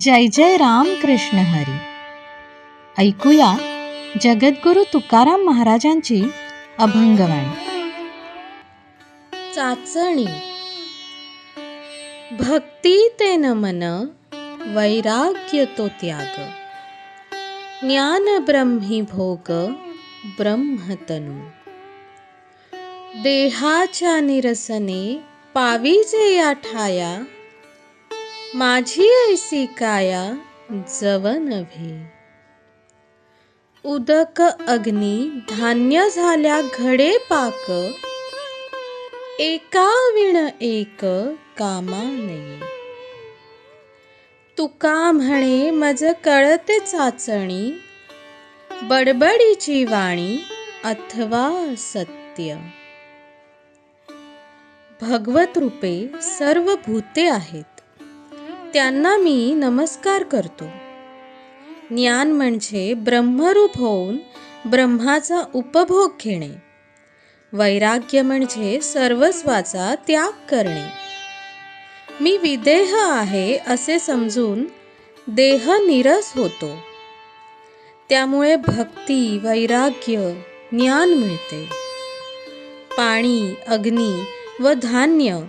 जय जय राम कृष्ण हरी. ऐकूया जगद्गुरु तुकाराम महाराजांची अभंगवाणी. चाचणी. भक्ती ते न मन, वैराग्य तो त्याग. ज्ञान ब्रह्मी भोग, ब्रह्मतनु. देहाच्या निरसने पाविजे या ठाया. माझी ऐसी काया जव नव्हे. उदक अग्नी धान्य झाल्या घडे पाक. एका विण एक कामा नये. तुका म्हणे मज कळते चाचणी. बडबडीची वाणी अथवा सत्य. भगवत रूपे सर्व भूते आहेत, त्यांना मी नमस्कार करतो. ज्ञान म्हणजे ब्रह्मरूप होऊन ब्रह्माचा उपभोग घेणे. वैराग्य म्हणजे सर्वस्वाचा त्याग करणे. मी विदेह आहे असे समजून देह निरस होतो. त्यामुळे भक्ती, वैराग्य, ज्ञान मिळते. पाणी, अग्नी व धान्य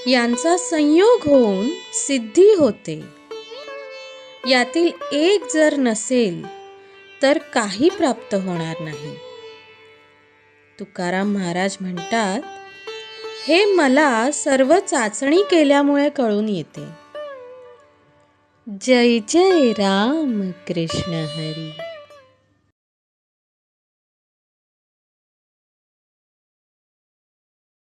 यांचा संयोग होऊन सिद्धी होते. यातील एक जर नसेल तर काही प्राप्त होणार नाही. तुकाराम महाराज म्हणतात, हे मला सर्व चाचणी केल्यामुळे कळून येते. जय जय राम कृष्ण हरी.